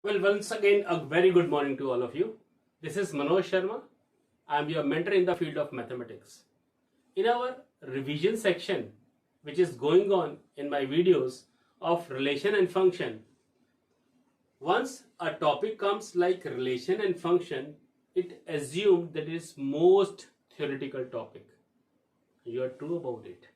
Well, once again, a very good morning to all of you. This is Manoj Sharma. I am your mentor in the field of mathematics. In our revision section, which is going on in my videos of relation and function, once a topic comes like relation and function, it assumed that it is most theoretical topic. You are true about it.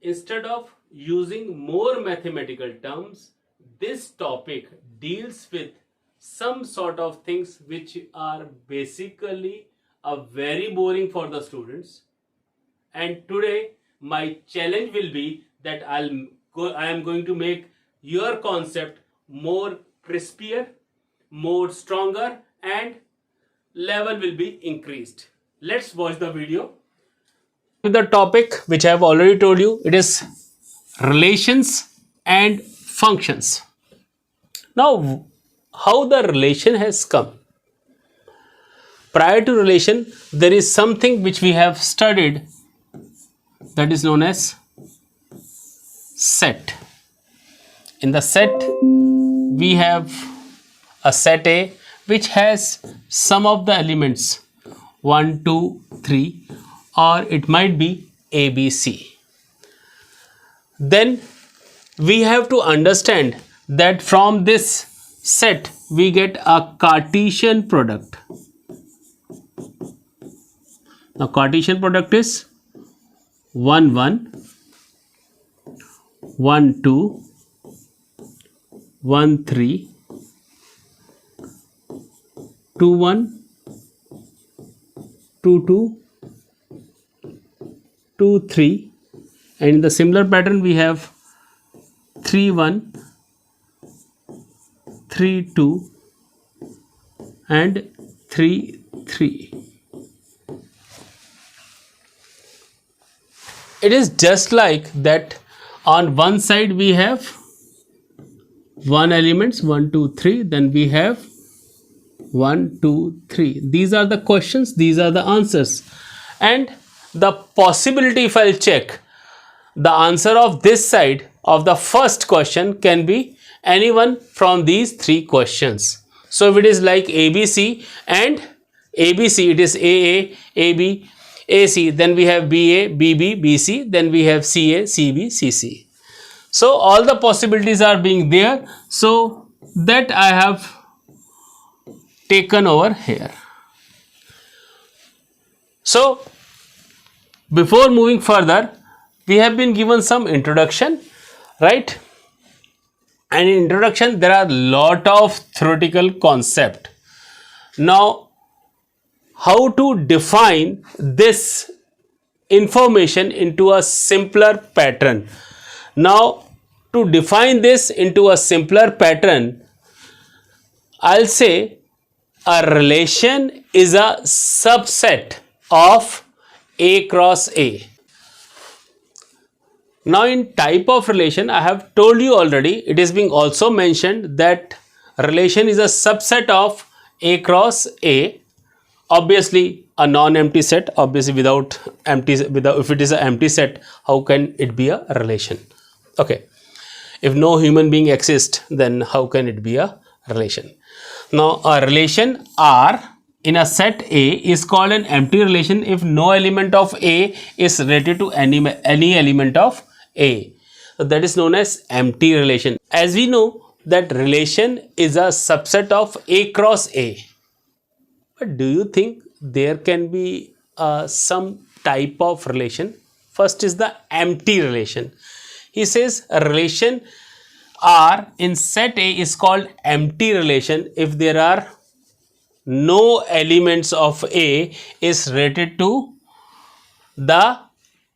Instead of using more mathematical terms, this topic deals with some sort of things which are basically very boring for the students. And today my challenge will be that I am going to make your concept more crispier, more stronger, and level will be increased. Let's watch the video. The topic which I have already told you, it is relations and functions. Now, how the relation has come? Prior to relation, there is something which we have studied that is known as set. In the set, we have a set A which has some of the elements 1, 2, 3, or it might be A, B, C. Then we have to understand that from this set we get a Cartesian product. Now Cartesian product is 1, 1, 1, 2, 1, 3, 2, 1, 2, 2, 2, 3, and in the similar pattern we have 3, 1, 3, 2, and 3, 3. It is just like that. On one side we have one elements 1, 2, 3, then we have 1, 2, 3. These are the questions, these are the answers, and the possibility, if I'll check, the answer of this side of the first question can be anyone from these three questions. So if it is like ABC and ABC, it is AA, AB, AC, then we have BA, BB, BC, then we have CA, CB, CC. So all the possibilities are being there, so that I have taken over here. So before moving further, we have been given some introduction, right? And in introduction there are lot of theoretical concept. Now how to define this information into a simpler pattern? Now to define this into a simpler pattern, I'll say a relation is a subset of A cross A. Now in type of relation, I have told you already, it is being also mentioned that relation is a subset of A cross A. Obviously a non-empty set, obviously without if it is an empty set, how can it be a relation? Okay, if no human being exists, then how can it be a relation? Now a relation R in a set A is called an empty relation if no element of A is related to any element of A. So that is known as empty relation. As we know that relation is a subset of A cross A. But do you think there can be some type of relation? First is the empty relation. He says a relation R in set A is called empty relation if there are no elements of A is related to the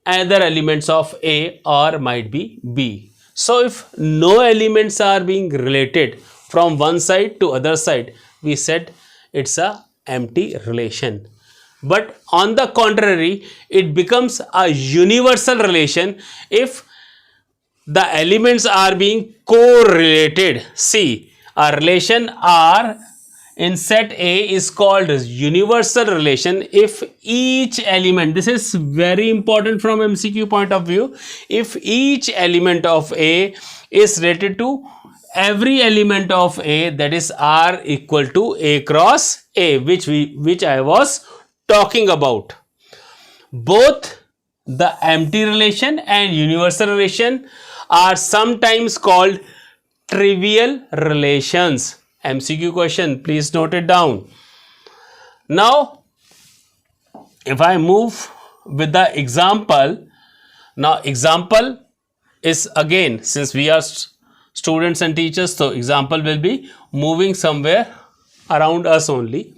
other elements of A or might be B. So if no elements are being related from one side to other side, we said it's a empty relation. But on the contrary, it becomes a universal relation if the elements are being correlated. See, a relation R in set A is called universal relation if each element, this is very important from MCQ point of view, if each element of A is related to every element of A, that is R equal to A cross A, which I was talking about. Both the empty relation and universal relation are sometimes called trivial relations. MCQ question, please note it down. Now, if I move with the example, now example is, again, since we are students and teachers, so example will be moving somewhere around us only.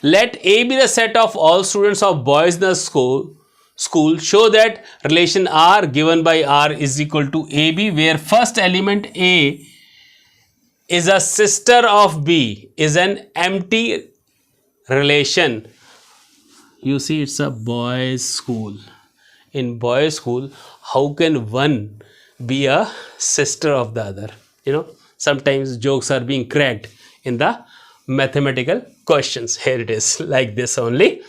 Let A be the set of all students of boys in the school. Show that relation R given by R is equal to AB, where first element A is a sister of B, is an empty relation. You see, it's a boys school. In boys school, how can one be a sister of the other? Sometimes jokes are being cracked in the mathematical questions. Here it is, like this only.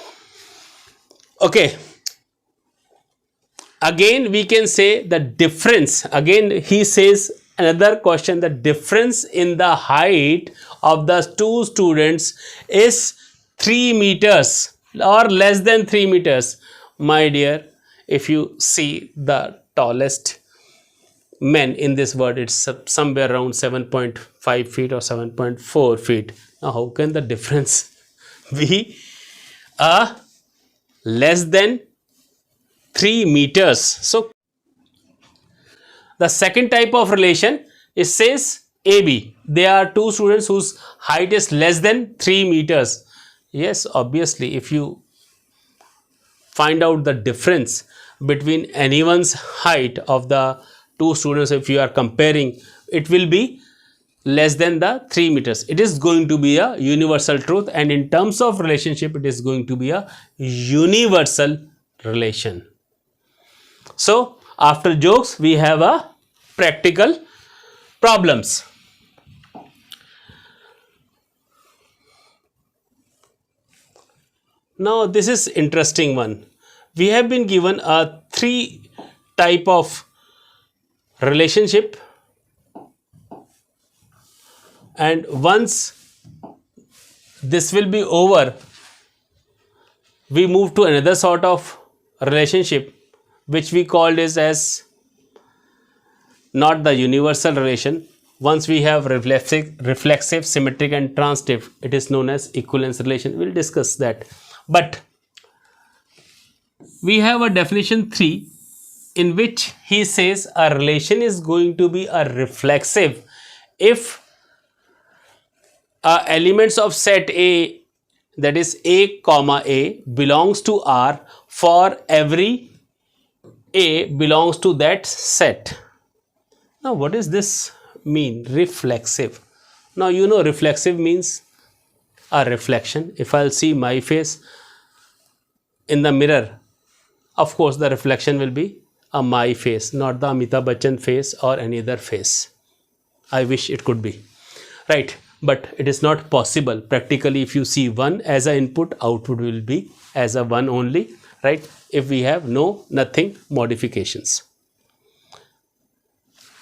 Okay. Again, we can say the difference. Again, he says another question, the difference in the height of the two students is 3 meters or less than 3 meters. My dear, if you see the tallest men in this world, it's somewhere around 7.5 feet or 7.4 feet. Now, how can the difference be less than 3 meters? So, the second type of relation, it says AB. They are two students whose height is less than 3 meters. Yes, obviously, if you find out the difference between anyone's height of the two students, if you are comparing, it will be less than the 3 meters. It is going to be a universal truth, and in terms of relationship, it is going to be a universal relation. So, after jokes, we have a practical problems. Now, this is interesting one. We have been given a 3 type of relationship, and once this will be over, we move to another sort of relationship, which we called as not the universal relation. Once we have reflexive, symmetric and transitive, it is known as equivalence relation. We'll discuss that. But we have a definition 3 in which he says a relation is going to be a reflexive if elements of set A, that is A comma A, belongs to R for every A belongs to that set. Now, what does this mean? Reflexive. Now, reflexive means a reflection. If I'll see my face in the mirror, of course, the reflection will be my face, not the Amitabh Bachchan face or any other face. I wish it could be, right? But it is not possible. Practically, if you see 1 as an input, output will be as a 1 only, right? If we have nothing modifications.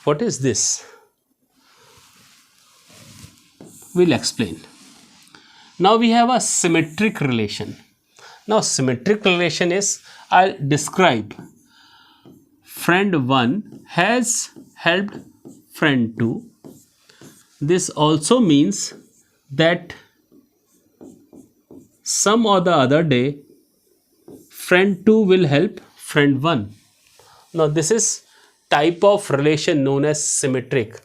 What is this? We'll explain. Now we have a symmetric relation. Now, symmetric relation is, I'll describe. Friend 1 has helped friend 2. This also means that some or the other day, friend 2 will help friend 1. Now, this is type of relation known as symmetric,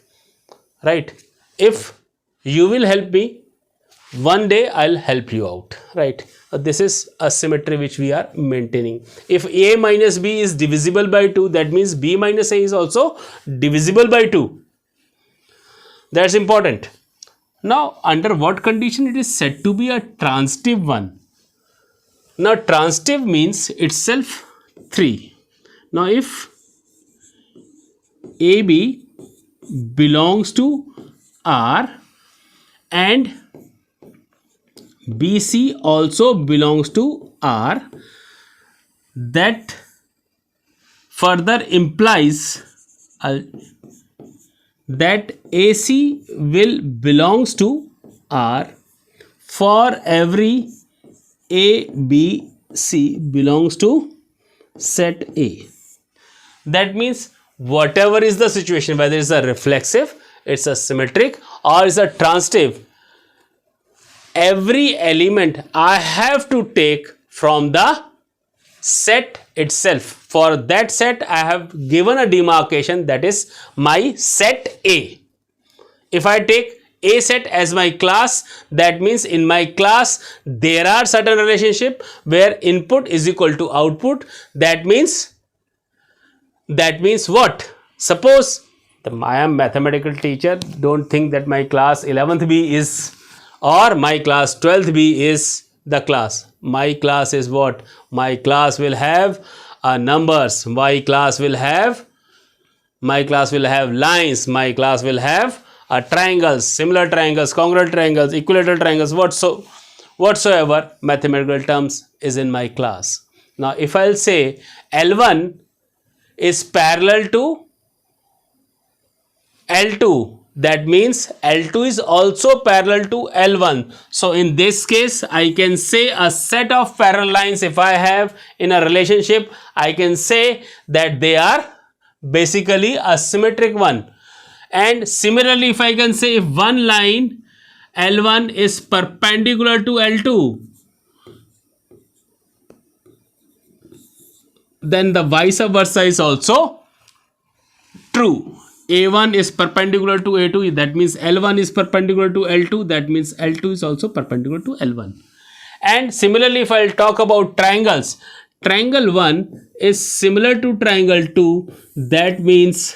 right? If you will help me, one day I'll help you out, right? This is a symmetry which we are maintaining. If A minus B is divisible by 2, that means B minus A is also divisible by 2. That's important. Now, under what condition it is said to be a transitive one? Now, transitive means itself 3. Now, if AB belongs to R and BC also belongs to R, that further implies that AC will belongs to R for every A, B, C belongs to set A. That means whatever is the situation, whether it's a reflexive, it's a symmetric, or it's a transitive, every element I have to take from the set itself. For that set, I have given a demarcation, that is my set A. If I take A set as my class, that means in my class there are certain relationship where input is equal to output. That means what? Suppose I am mathematical teacher, don't think that my class 11th B is, or my class 12th B is the class. My class is what? My class will have numbers, my class will have lines, my class will have triangles, similar triangles, congruent triangles, equilateral triangles, whatsoever mathematical terms is in my class. Now if I'll say L1 is parallel to L2, that means L2 is also parallel to L1. So in this case, I can say a set of parallel lines, if I have in a relationship, I can say that they are basically a symmetric one. And similarly, if I can say if one line L1 is perpendicular to L2, then the vice versa is also true. A1 is perpendicular to A2, that means L1 is perpendicular to L2, that means L2 is also perpendicular to L1. And similarly, if I'll talk about triangles, triangle 1 is similar to triangle 2, that means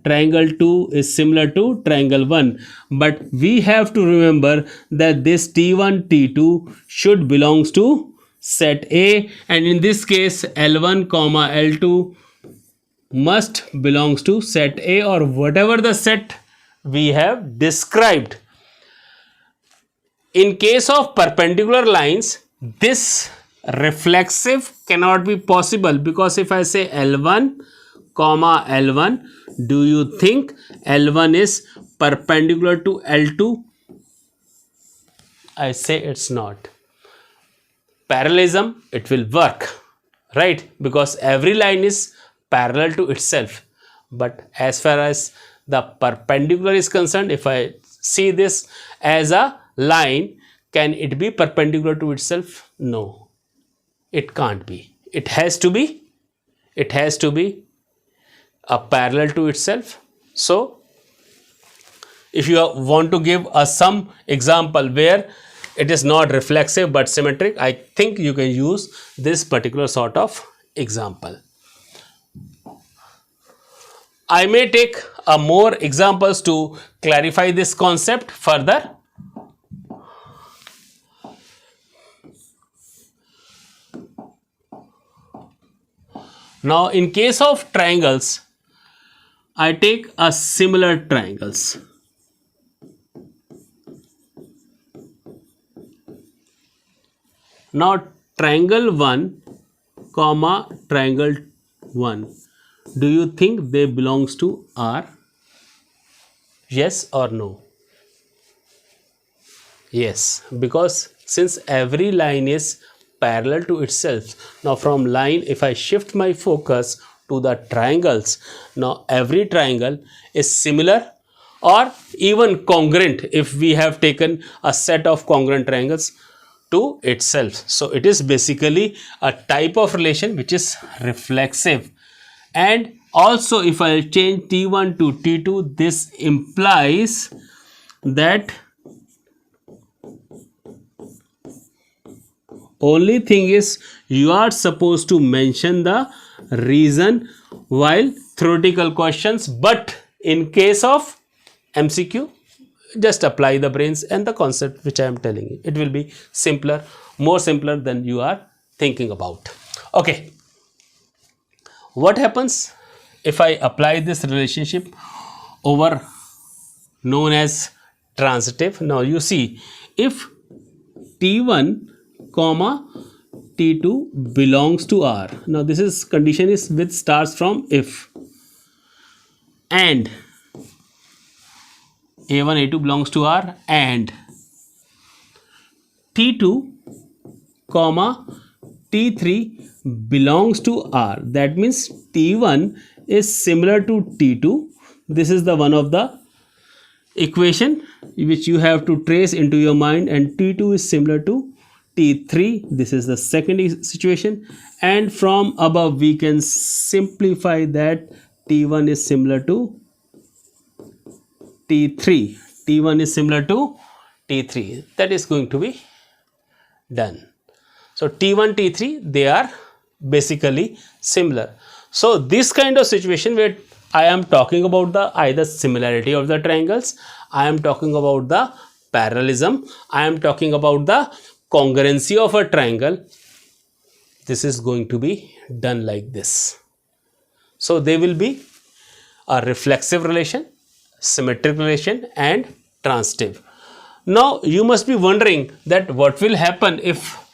triangle 2 is similar to triangle 1. But we have to remember that this T1, T2 should belongs to set A, and in this case L1, L2 must belongs to set A, or whatever the set we have described. In case of perpendicular lines, this reflexive cannot be possible, because if I say L1, L1, do you think L1 is perpendicular to L2? I say it's not. Parallelism, it will work, right? Because every line is parallel to itself. But as far as the perpendicular is concerned, if I see this as a line, can it be perpendicular to itself? No, it can't be. It has to be a parallel to itself. So if you want to give some example where it is not reflexive but symmetric, I think you can use this particular sort of example. I may take more examples to clarify this concept further. Now in case of triangles, I take a similar triangles. Now triangle 1, triangle 1. Do you think they belongs to R? Yes or no? Yes, because since every line is parallel to itself. Now from line, if I shift my focus to the triangles, now every triangle is similar or even congruent if we have taken a set of congruent triangles to itself. So it is basically a type of relation which is reflexive. And also if I change T1 to T2, this implies that only thing is you are supposed to mention the reason while theoretical questions, but in case of MCQ, just apply the brains and the concept which I am telling you. It will be simpler, more simpler than you are thinking about. Okay. What happens if I apply this relationship over known as transitive? Now you see, if T1, T2 belongs to R. Now this is condition is which starts from if, and A1 A2 belongs to R and T2 comma T3 belongs to R. That means T1 is similar to T2. This is the one of the equation which you have to trace into your mind, and T2 is similar to T3. This is the second situation, and from above we can simplify that T1 is similar to T3. T1 is similar to T3. That is going to be done. So T1, T3, they are basically similar. So this kind of situation where I am talking about the either similarity of the triangles, I am talking about the parallelism, I am talking about the congruency of a triangle. This is going to be done like this. So there will be a reflexive relation, symmetric relation and transitive. Now you must be wondering that what will happen if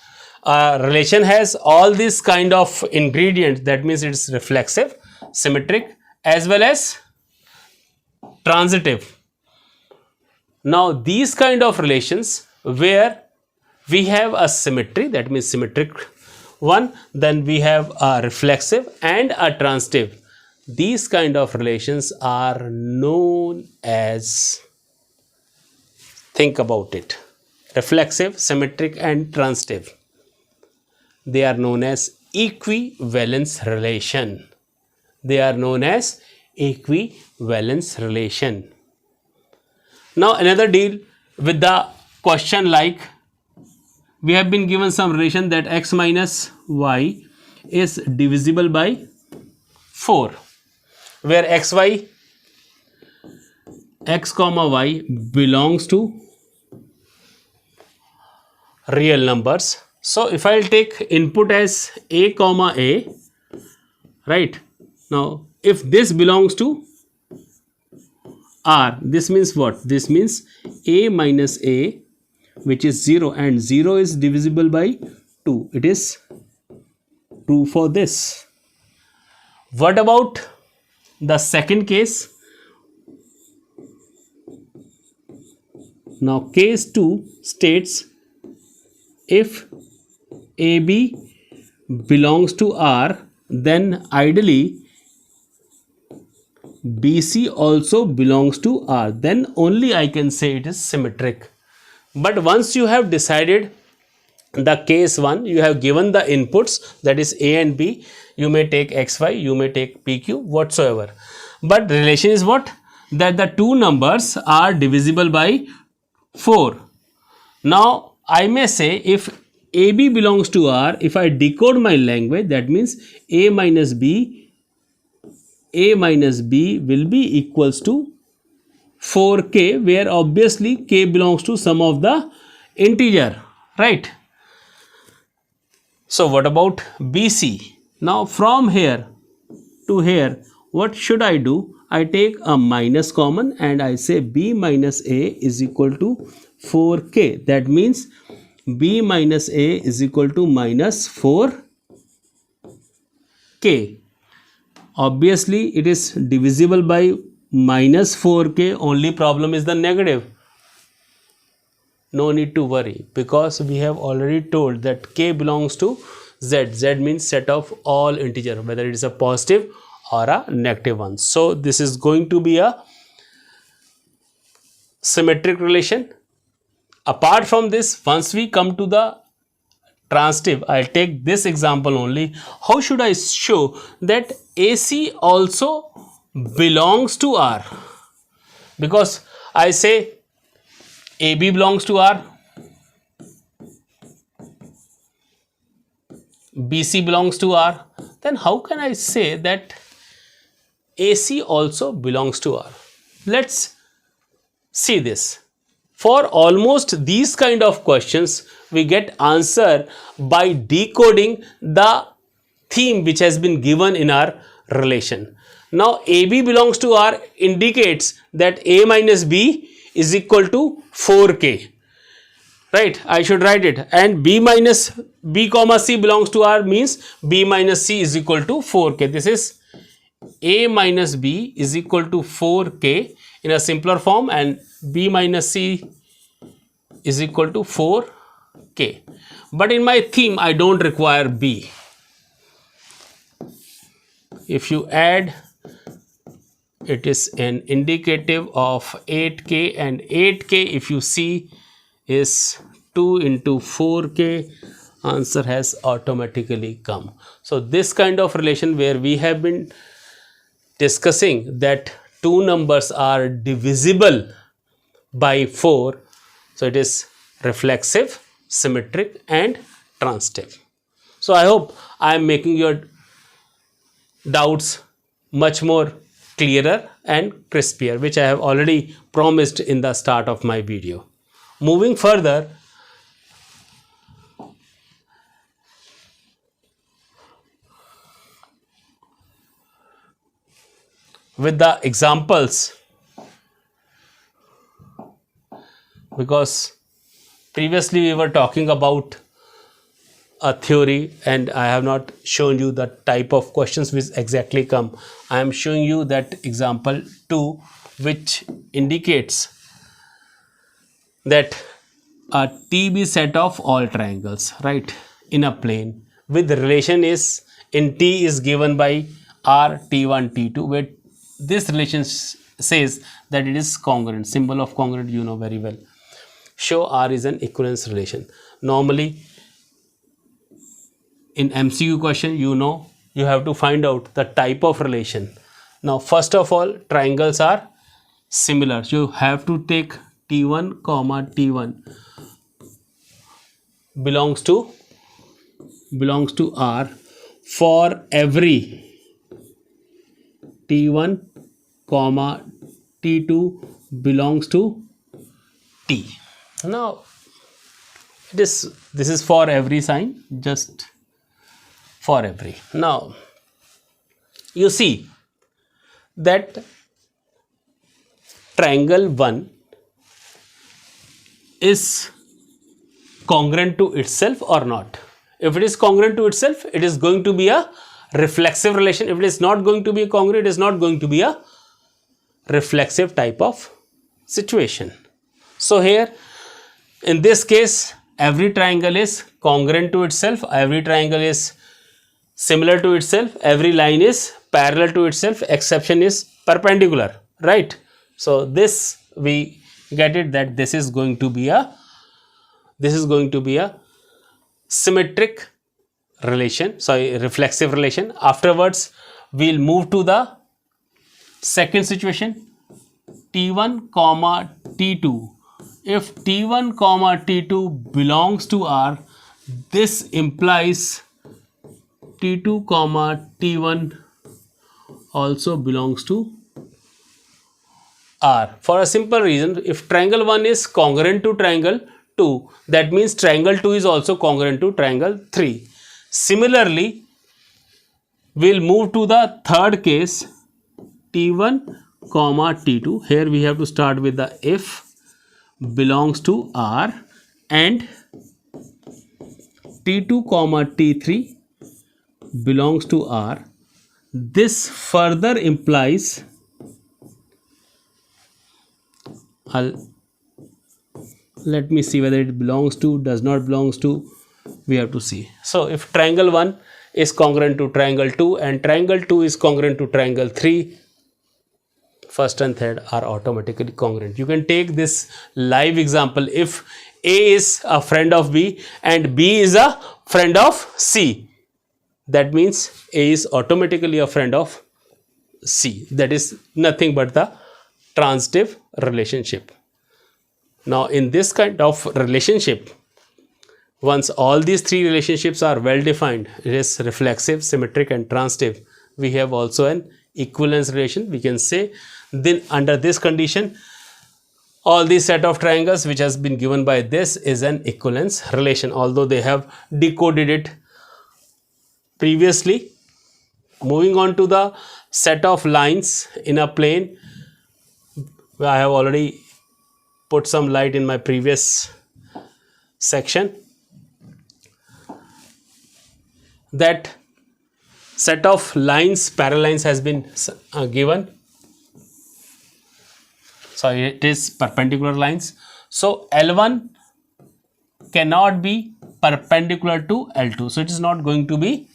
a relation has all these kind of ingredients. That means it's reflexive, symmetric as well as transitive. Now these kind of relations where we have a symmetry, that means symmetric one, then we have a reflexive and a transitive. These kind of relations are known as, think about it, reflexive, symmetric and transitive. They are known as equivalence relation. They are known as equivalence relation. Now another deal with the question, like we have been given some relation that x minus y is divisible by 4, where x comma y belongs to real numbers. So if I'll take input as a comma a, right? Now if this belongs to R, this means what? This means a minus a, which is 0, and 0 is divisible by 2. It is true for this. What about the second case? Now case 2 states if AB belongs to R, then ideally BC also belongs to R. Then only I can say it is symmetric. But once you have decided the case 1, you have given the inputs, that is A and B, you may take XY, you may take PQ, whatsoever. But the relation is what? That the two numbers are divisible by 4. Now I may say if AB belongs to R, if I decode my language, that means A minus B will be equals to 4k, where obviously k belongs to some of the integer, right? So what about BC? Now from here to here, what should I do? I take a minus common and I say B minus A is equal to 4k. That means B minus A is equal to minus 4k. Obviously it is divisible by minus 4k. Only problem is the negative. No need to worry, because we have already told that k belongs to z. Z means set of all integer, whether it is a positive or a negative one. So this is going to be a symmetric relation. Apart from this, once we come to the transitive, I'll take this example only. How should I show that AC also belongs to R? Because I say AB belongs to R, BC belongs to R, then how can I say that AC also belongs to R? Let's see this. For almost these kind of questions, we get answer by decoding the theme which has been given in our relation. Now AB belongs to R indicates that A minus B is equal to 4k, right? I should write it. And B minus B comma C belongs to R means B minus C is equal to 4k. This is A minus B is equal to 4k in a simpler form, and b minus c is equal to 4k. But in my theme I don't require b. If you add, it is an indicative of 8k, and 8k if you see is 2 into 4k, answer has automatically come. So this kind of relation where we have been discussing that two numbers are divisible by 4, so it is reflexive, symmetric and transitive. So I hope I am making your doubts much more clearer and crispier, which I have already promised in the start of my video. Moving further, with the examples, because previously we were talking about a theory and I have not shown you the type of questions which exactly come. I am showing you that example 2, which indicates that a TB set of all triangles, right, in a plane with relation is in T is given by R T1 T2, where this relation says that it is congruent. Symbol of congruent you know very well. Show R is an equivalence relation. Normally in MCQ question, you know, you have to find out the type of relation. Now first of all, triangles are similar. You have to take T1 comma T1 belongs to R for every T1 comma T2 belongs to T. Now this is for every sign, just for every. Now you see that triangle 1 is congruent to itself or not. If it is congruent to itself, it is going to be a reflexive relation. If it is not going to be congruent, it is not going to be a reflexive type of situation. So here in this case, every triangle is congruent to itself, every triangle is similar to itself, every line is parallel to itself, exception is perpendicular, right? So this we get it that this is going to be a symmetric relation, sorry, reflexive relation. Afterwards we'll move to the second situation, T1 comma T2. If T1 comma T2 belongs to R, this implies T2 comma T1 also belongs to R. For a simple reason, if triangle 1 is congruent to triangle 2, that means triangle 2 is also congruent to triangle 3. Similarly, we'll move to the third case, T1 comma T2. Here we have to start with the if belongs to R and T2 comma T3 belongs to R. This further implies, let me see whether it belongs to, does not belongs to, we have to see. So if triangle 1 is congruent to triangle 2 and triangle 2 is congruent to triangle 3, first and third are automatically congruent. You can take this live example. If A is a friend of B and B is a friend of C, that means A is automatically a friend of C. That is nothing but the transitive relationship. Now in this kind of relationship, once all these three relationships are well defined, it is reflexive, symmetric and transitive, we have also an equivalence relation. We can say then under this condition, all these set of triangles which has been given by this is an equivalence relation, although they have decoded it previously. Moving on to the set of lines in a plane, I have already put some light in my previous section. That set of lines, parallel lines has been given. sorry, it is perpendicular lines. So L1 cannot be perpendicular to L2, so it is not going to be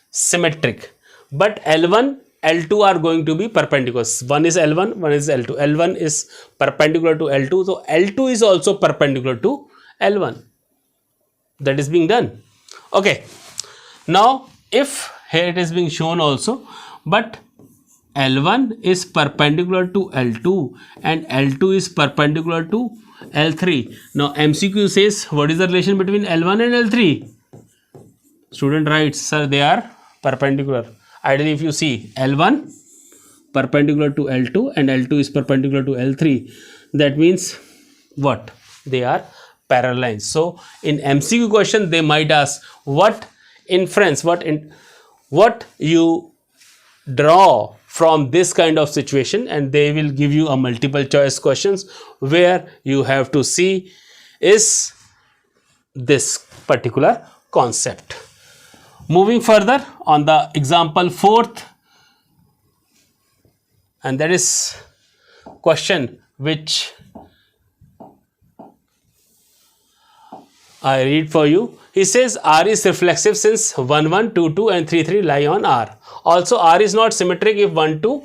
symmetric. But L1, L2 are going to be perpendicular. One is L1, one is L2. L1 is perpendicular to L2, so L2 is also perpendicular to L1. That is being done. Okay. Now, if here it is being shown also, but L1 is perpendicular to L2 and L2 is perpendicular to L3. Now, MCQ says, what is the relation between L1 and L3? Student writes, sir, they are perpendicular. Ideally, if you see L1 perpendicular to L2 and L2 is perpendicular to L3, that means what? They are parallel lines. So, in MCQ question, they might ask what inference, what you draw from this kind of situation, and they will give you a multiple choice questions where you have to see is this particular concept. Moving further on the example 4th, and that is question which I read for you. He says R is reflexive since 1, 1, 2, 2 and 3, 3 lie on R. Also, R is not symmetric if 1, 2,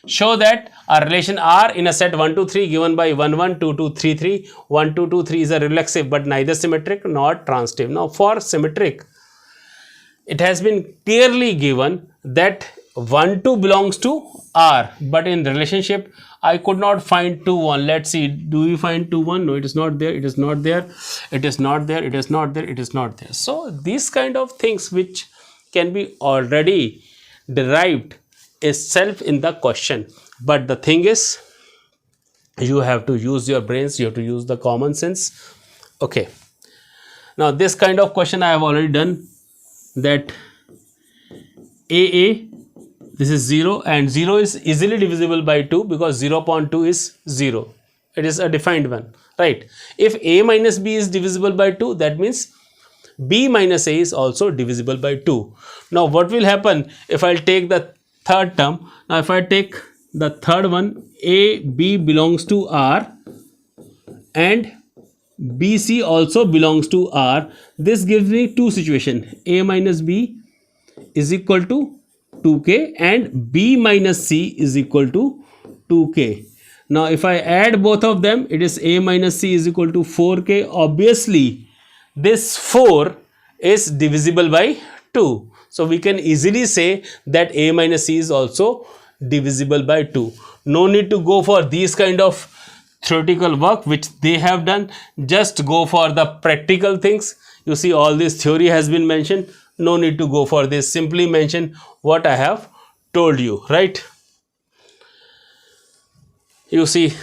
show that a relation R in a set 1, 2, 3 given by 1, 1, 2, 2, 3, 3, 1, 2, 2, 3 is a reflexive but neither symmetric nor transitive. Now, for symmetric, it has been clearly given that 1, 2 belongs to R, but in relationship, I could not find 2, 1. Let's see, do we find 2, 1? No, it is not there, it is not there, it is not there, it is not there, it is not there. So, these kind of things which can be already derived itself in the question. But the thing is, you have to use your brains, you have to use the common sense. Okay. Now, this kind of question I have already done, that AA, this is 0 and 0 is easily divisible by 2 because 0.2 is 0. It is a defined one, right? If A minus B is divisible by 2, that means B minus A is also divisible by 2. Now, what will happen if I take the third term? Now, if I take the third one, A, B belongs to R and BC also belongs to R. This gives me two situations. A minus B is equal to 2k and B minus C is equal to 2k. Now, if I add both of them, it is A minus C is equal to 4k. Obviously, this 4 is divisible by 2. So, we can easily say that A minus C is also divisible by 2. No need to go for these kind of theoretical work which they have done. Just go for the practical things. You see, all this theory has been mentioned. No need to go for this. Simply mention what I have told you, right? You see,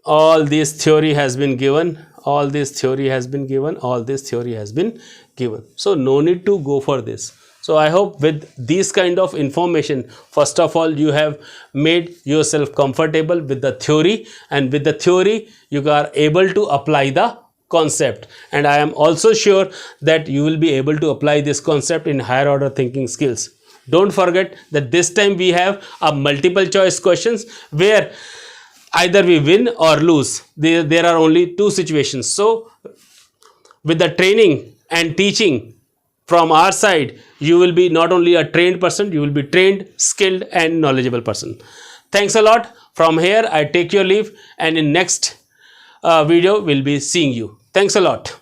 all this theory has been given, all this theory has been given, all this theory has been given. So, no need to go for this. So, I hope with this kind of information, first of all, you have made yourself comfortable with the theory, and with the theory, you are able to apply the concept. And I am also sure that you will be able to apply this concept in higher order thinking skills. Don't forget that this time we have a multiple choice questions where either we win or lose. There are only two situations. So, with the training and teaching from our side, you will be not only a trained person, you will be trained, skilled and knowledgeable person. Thanks a lot. From here, I take your leave, and in next video, we'll be seeing you. Thanks a lot.